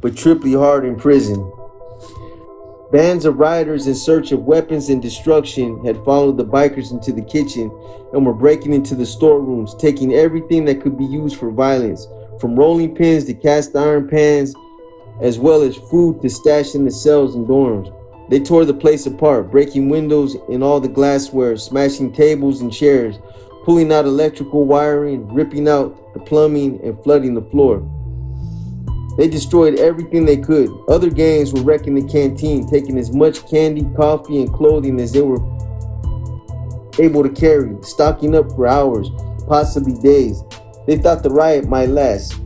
but triply hard in prison. Bands of rioters in search of weapons and destruction had followed the bikers into the kitchen and were breaking into the storerooms, taking everything that could be used for violence, from rolling pins to cast iron pans, as well as food to stash in the cells and dorms. They tore the place apart, breaking windows in all the glassware, smashing tables and chairs, pulling out electrical wiring, ripping out the plumbing, and flooding the floor. They destroyed everything they could. Other gangs were wrecking the canteen, taking as much candy, coffee, and clothing as they were able to carry, stocking up for hours, possibly days. They thought the riot might last.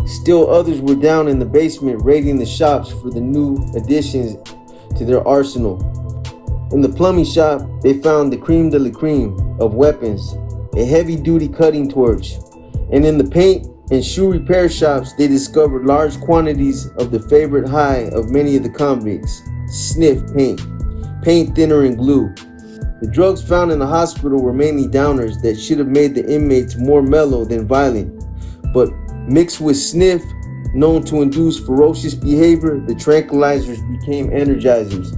Still others were down in the basement raiding the shops for the new additions to their arsenal. In the plumbing shop, they found the creme de la creme of weapons, a heavy-duty cutting torch. And in the paint and shoe repair shops, they discovered large quantities of the favorite high of many of the convicts, sniff paint, paint thinner and glue. The drugs found in the hospital were mainly downers that should have made the inmates more mellow than violent, but mixed with sniff, known to induce ferocious behavior, the tranquilizers became energizers.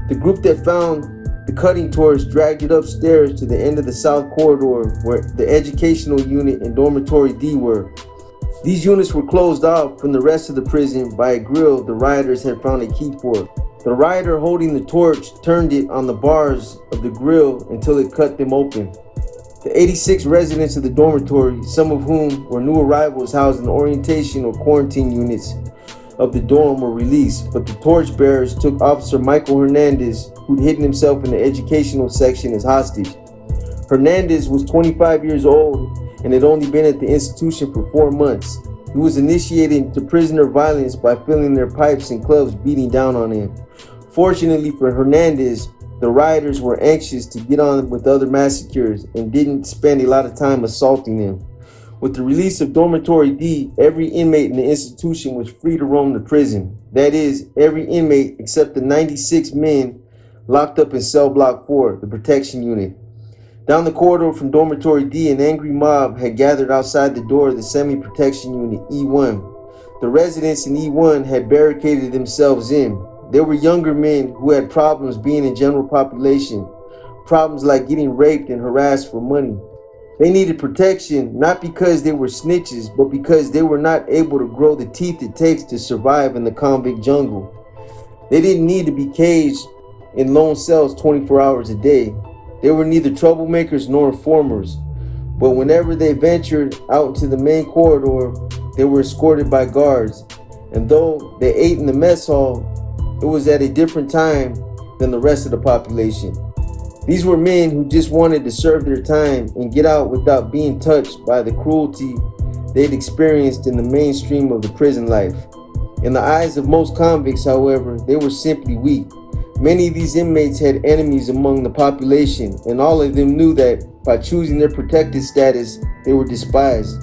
The group that found the cutting torch dragged it upstairs to the end of the south corridor where the educational unit and dormitory D were. These units were closed off from the rest of the prison by a grill the rioters had found a key for. The rioter holding the torch turned it on the bars of the grill until it cut them open. The 86 residents of the dormitory, some of whom were new arrivals housed in orientation or quarantine units of the dorm, were released, but the torchbearers took Officer Michael Hernandez, who'd hidden himself in the educational section, as hostage. Hernandez was 25 years old and had only been at the institution for 4 months. He was initiated into prisoner violence by filling their pipes and clubs beating down on him. Fortunately for Hernandez, the rioters were anxious to get on with other massacres and didn't spend a lot of time assaulting him. With the release of Dormitory D, every inmate in the institution was free to roam the prison. That is, every inmate except the 96 men locked up in cell block 4, the protection unit. Down the corridor from Dormitory D, an angry mob had gathered outside the door of the semi-protection unit, E1. The residents in E1 had barricaded themselves in. They were younger men who had problems being in general population, problems like getting raped and harassed for money. They needed protection, not because they were snitches, but because they were not able to grow the teeth it takes to survive in the convict jungle. They didn't need to be caged in lone cells 24 hours a day. They were neither troublemakers nor informers, but whenever they ventured out into the main corridor, they were escorted by guards. And though they ate in the mess hall, it was at a different time than the rest of the population. These were men who just wanted to serve their time and get out without being touched by the cruelty they'd experienced in the mainstream of the prison life. In the eyes of most convicts, however, they were simply weak. Many of these inmates had enemies among the population, and all of them knew that by choosing their protected status, they were despised.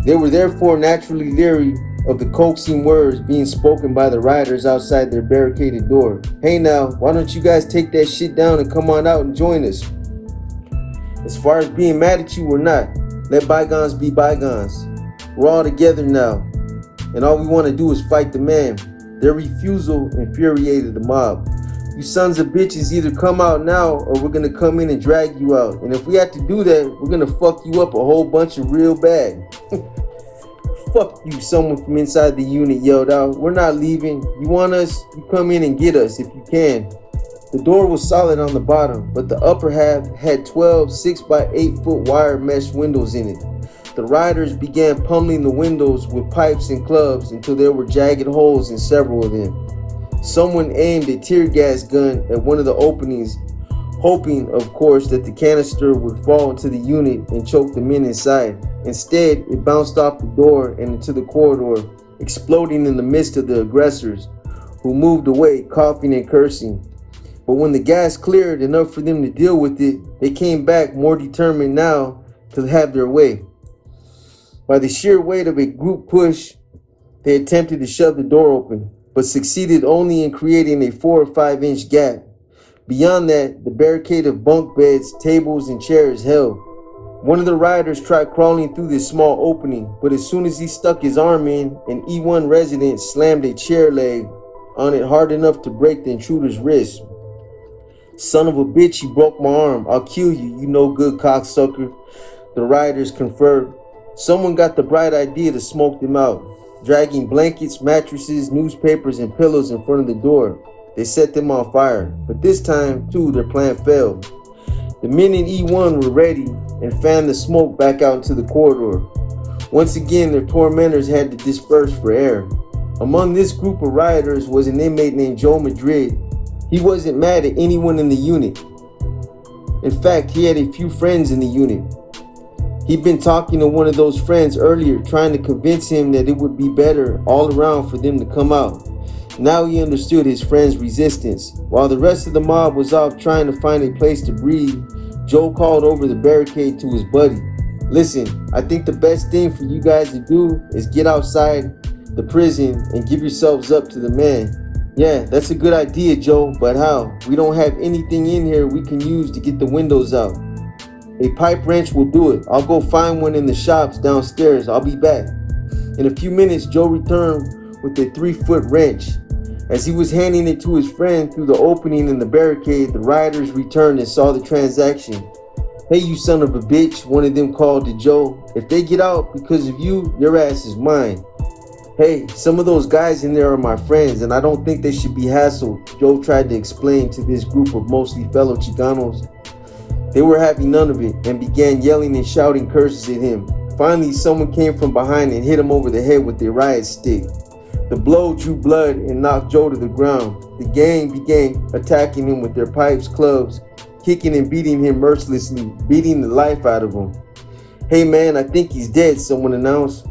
They were therefore naturally leery of the coaxing words being spoken by the rioters outside their barricaded door. Hey now, why don't you guys take that shit down and come on out and join us? As far as being mad at you or not, let bygones be bygones. We're all together now, and all we want to do is fight the man. Their refusal infuriated the mob. You sons of bitches either come out now or we're gonna come in and drag you out. And if we have to do that, we're gonna fuck you up a whole bunch of real bad. Fuck you, someone from inside the unit yelled out. We're not leaving. You want us? You come in and get us if you can. The door was solid on the bottom, but the upper half had 12 6x8-foot wire mesh windows in it. The rioters began pummeling the windows with pipes and clubs until there were jagged holes in several of them. Someone aimed a tear gas gun at one of the openings, hoping, of course, that the canister would fall into the unit and choke the men inside. Instead, it bounced off the door and into the corridor, exploding in the midst of the aggressors, who moved away, coughing and cursing. But when the gas cleared enough for them to deal with it, they came back more determined now to have their way. By the sheer weight of a group push, they attempted to shove the door open, but succeeded only in creating a 4 or 5 inch gap. Beyond that, the barricade of bunk beds, tables, and chairs held. One of the riders tried crawling through this small opening, but as soon as he stuck his arm in, an E1 resident slammed a chair leg on it hard enough to break the intruder's wrist. "Son of a bitch, you broke my arm. I'll kill you, you no good cocksucker," the riders conferred. Someone got the bright idea to smoke them out, dragging blankets, mattresses, newspapers, and pillows in front of the door. They set them on fire, but this time, too, their plan failed. The men in E1 were ready and fanned the smoke back out into the corridor. Once again, their tormentors had to disperse for air. Among this group of rioters was an inmate named Joe Madrid. He wasn't mad at anyone in the unit. In fact, he had a few friends in the unit. He'd been talking to one of those friends earlier, trying to convince him that it would be better all around for them to come out. Now he understood his friend's resistance. While the rest of the mob was off trying to find a place to breathe, Joe called over the barricade to his buddy. "Listen, I think the best thing for you guys to do is get outside the prison and give yourselves up to the man." "Yeah, that's a good idea, Joe, but how? We don't have anything in here we can use to get the windows out." "A pipe wrench will do it. I'll go find one in the shops downstairs. I'll be back." In a few minutes, Joe returned with a 3-foot wrench. As he was handing it to his friend through the opening in the barricade, the rioters returned and saw the transaction. "Hey, you son of a bitch," one of them called to Joe. "If they get out because of you, your ass is mine." "Hey, some of those guys in there are my friends, and I don't think they should be hassled," Joe tried to explain to this group of mostly fellow Chicanos. They were having none of it and began yelling and shouting curses at him. Finally, someone came from behind and hit him over the head with a riot stick. The blow drew blood and knocked Joe to the ground. The gang began attacking him with their pipes, clubs, kicking and beating him mercilessly, beating the life out of him. "Hey man, I think he's dead," someone announced.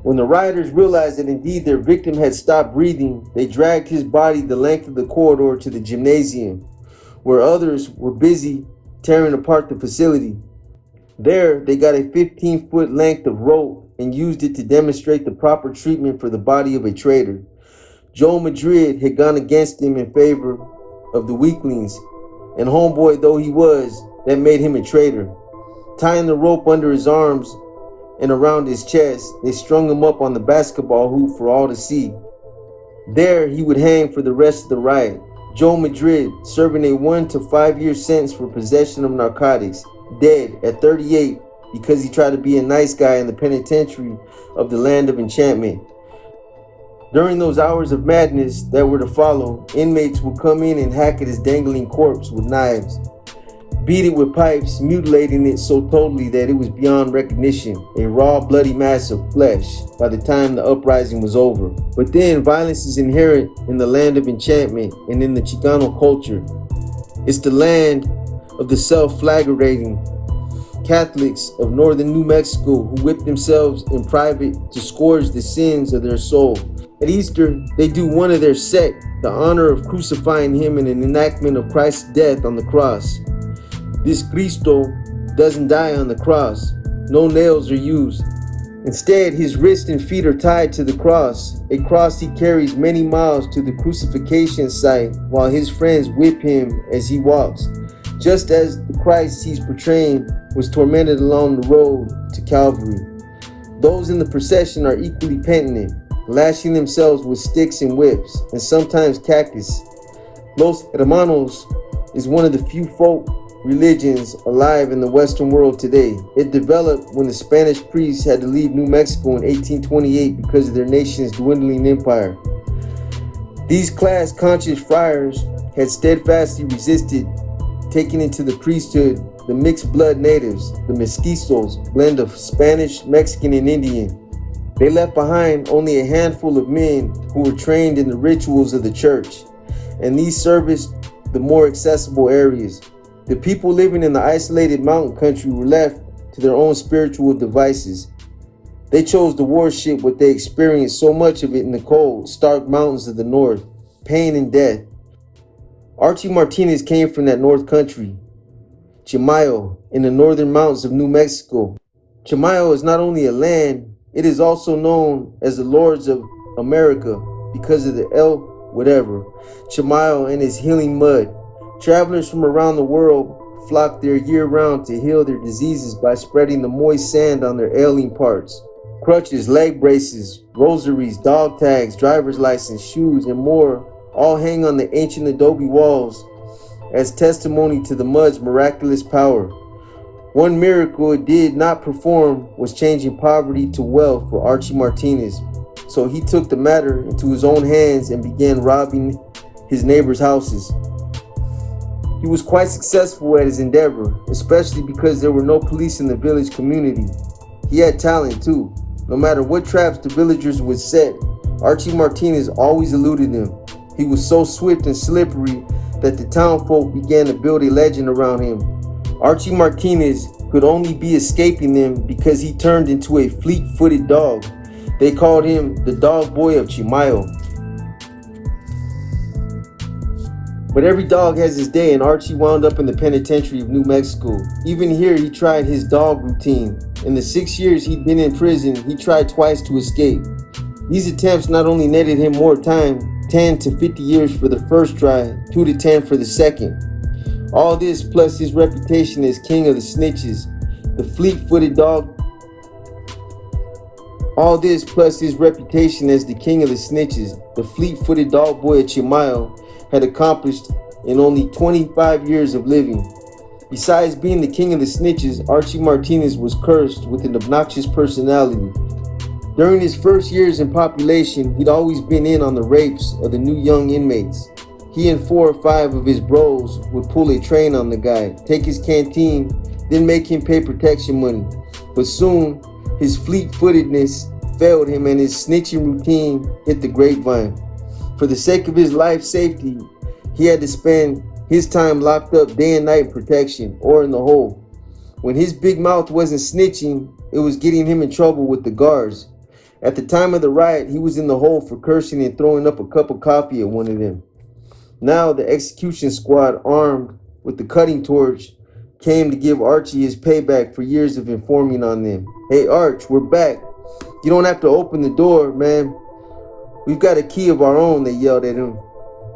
When the rioters realized that indeed their victim had stopped breathing, they dragged his body the length of the corridor to the gymnasium, where others were busy tearing apart the facility. There, they got a 15-foot length of rope and used it to demonstrate the proper treatment for the body of a traitor. Joe Madrid had gone against him in favor of the weaklings, and homeboy though he was, that made him a traitor. Tying the rope under his arms and around his chest, they strung him up on the basketball hoop for all to see. There, he would hang for the rest of the riot. Joe Madrid, serving a 1 to 5 year sentence for possession of narcotics, dead at 38 because he tried to be a nice guy in the penitentiary of the land of enchantment. During those hours of madness that were to follow, inmates would come in and hack at his dangling corpse with knives, beat it with pipes, mutilating it so totally that it was beyond recognition, a raw, bloody mass of flesh by the time the uprising was over. But then, violence is inherent in the land of enchantment and in the Chicano culture. It's the land of the self-flagellating Catholics of northern New Mexico who whip themselves in private to scourge the sins of their soul. At Easter, they do one of their sect, the honor of crucifying him in an enactment of Christ's death on the cross. This Cristo doesn't die on the cross. No nails are used. Instead, his wrists and feet are tied to the cross, a cross he carries many miles to the crucifixion site while his friends whip him as he walks, just as the Christ he's portraying was tormented along the road to Calvary. Those in the procession are equally penitent, lashing themselves with sticks and whips, and sometimes cactus. Los Hermanos is one of the few folk religions alive in the Western world today. It developed when the Spanish priests had to leave New Mexico in 1828 because of their nation's dwindling empire. These class-conscious friars had steadfastly resisted taking into the priesthood the mixed-blood natives, the mestizos, blend of Spanish, Mexican, and Indian. They left behind only a handful of men who were trained in the rituals of the church, and these serviced the more accessible areas. The people living in the isolated mountain country were left to their own spiritual devices. They chose to worship what they experienced so much of it in the cold, stark mountains of the north, pain and death. Archie Martinez came from that north country, Chimayo, in the northern mountains of New Mexico. Chimayo is not only a land, it is also known as the Lords of America because of the El Whatever, Chimayo and his healing mud. Travelers from around the world flocked there year-round to heal their diseases by spreading the moist sand on their ailing parts. Crutches, leg braces, rosaries, dog tags, driver's license, shoes, and more all hang on the ancient adobe walls as testimony to the mud's miraculous power. One miracle it did not perform was changing poverty to wealth for Archie Martinez. So he took the matter into his own hands and began robbing his neighbors' houses. He was quite successful at his endeavor, especially because there were no police in the village community. He had talent too. No matter what traps the villagers would set, Archie Martinez always eluded them. He was so swift and slippery that the townfolk began to build a legend around him. Archie Martinez could only be escaping them because he turned into a fleet-footed dog. They called him the dog boy of Chimayo. But every dog has his day, and Archie wound up in the penitentiary of New Mexico. Even here, he tried his dog routine. In the 6 years he'd been in prison, he tried twice to escape. These attempts not only netted him more time, 10 to 50 years for the first try, 2 to 10 for the second. All this plus his reputation as king of the snitches, the fleet-footed dog. All this plus his reputation as the king of the snitches, the fleet-footed dog boy of Chimayo, had accomplished in only 25 years of living. Besides being the king of the snitches, Archie Martinez was cursed with an obnoxious personality. During his first years in population, he'd always been in on the rapes of the new young inmates. He and 4 or 5 of his bros would pull a train on the guy, take his canteen, then make him pay protection money. But soon, his fleet-footedness failed him and his snitching routine hit the grapevine. For the sake of his life safety, he had to spend his time locked up day and night in protection or in the hole. When his big mouth wasn't snitching, it was getting him in trouble with the guards. At the time of the riot, he was in the hole for cursing and throwing up a cup of coffee at one of them. Now the execution squad, armed with the cutting torch, came to give Archie his payback for years of informing on them. "Hey Arch, we're back. You don't have to open the door, man. We've got a key of our own," they yelled at him.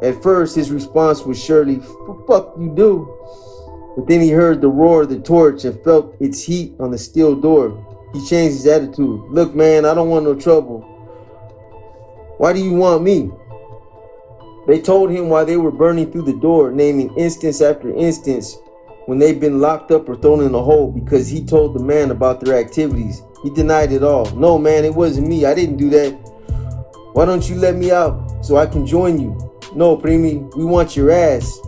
At first, his response was surely, "Fuck you do." But then he heard the roar of the torch and felt its heat on the steel door. He changed his attitude. "Look, man, I don't want no trouble. Why do you want me?" They told him why they were burning through the door, naming instance after instance when they'd been locked up or thrown in a hole because he told the man about their activities. He denied it all. "No, man, it wasn't me. I didn't do that. Why don't you let me out so I can join you?" "No, Primi, we want your ass."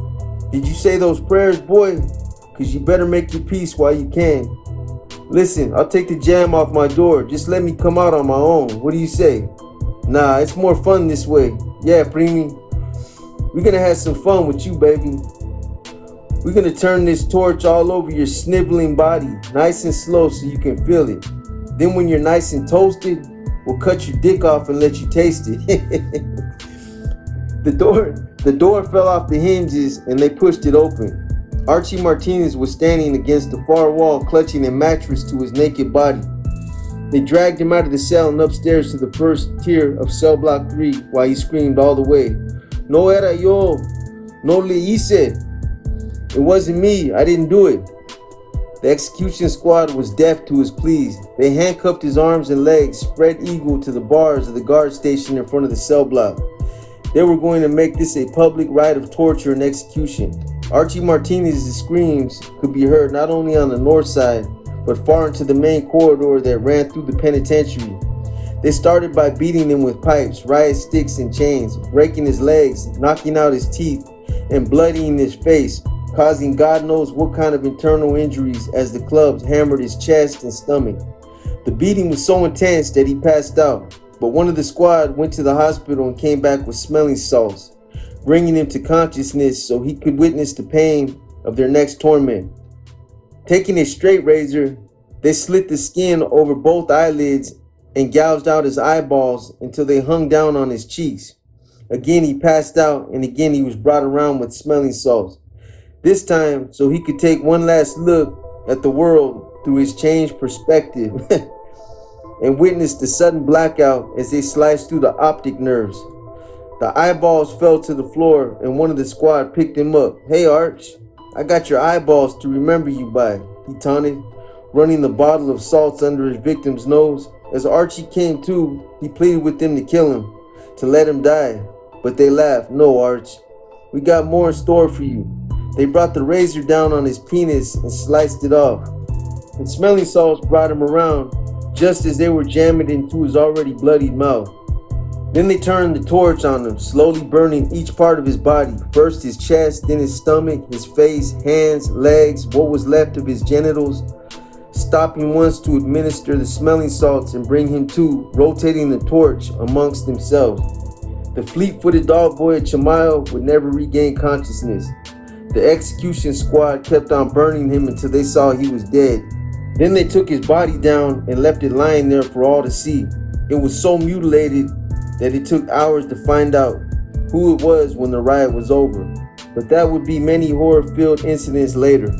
"Did you say those prayers, boy? Cause you better make your peace while you can." "Listen, I'll take the jam off my door. Just let me come out on my own. What do you say?" "Nah, it's more fun this way." "Yeah, Primi, we're gonna have some fun with you, baby. We're gonna turn this torch all over your sniveling body, nice and slow so you can feel it. Then when you're nice and toasted, we'll cut your dick off and let you taste it." The door fell off the hinges and they pushed it open. Archie Martinez was standing against the far wall, clutching a mattress to his naked body. They dragged him out of the cell and upstairs to the first tier of cell block 3 while he screamed all the way, "No era yo, no le hice. It wasn't me, I didn't do it." The execution squad was deaf to his pleas. They handcuffed his arms and legs, spread eagle to the bars of the guard station in front of the cell block. They were going to make this a public rite of torture and execution. Archie Martinez's screams could be heard not only on the north side, but far into the main corridor that ran through the penitentiary. They started by beating him with pipes, riot sticks, and chains, breaking his legs, knocking out his teeth, and bloodying his face, causing God knows what kind of internal injuries as the clubs hammered his chest and stomach. The beating was so intense that he passed out, but one of the squad went to the hospital and came back with smelling salts, bringing him to consciousness so he could witness the pain of their next torment. Taking a straight razor, they slit the skin over both eyelids and gouged out his eyeballs until they hung down on his cheeks. Again he passed out, and again he was brought around with smelling salts. This time so he could take one last look at the world through his changed perspective and witness the sudden blackout as they sliced through the optic nerves. The eyeballs fell to the floor and one of the squad picked him up. "Hey Arch, I got your eyeballs to remember you by, he taunted, running the bottle of salts under his victim's nose. As Archie came to, he pleaded with them to kill him, to let him die. But they laughed. No, Arch, we got more in store for you. They brought the razor down on his penis and sliced it off. And smelling salts brought him around just as they were jamming into his already bloodied mouth. Then they turned the torch on him, slowly burning each part of his body. First his chest, then his stomach, his face, hands, legs, what was left of his genitals. Stopping once to administer the smelling salts and bring him to, rotating the torch amongst themselves. The fleet-footed dog boy at Chamayo would never regain consciousness. The execution squad kept on burning him until they saw he was dead. Then they took his body down and left it lying there for all to see. It was so mutilated that it took hours to find out who it was when the riot was over. But that would be many horror-filled incidents later.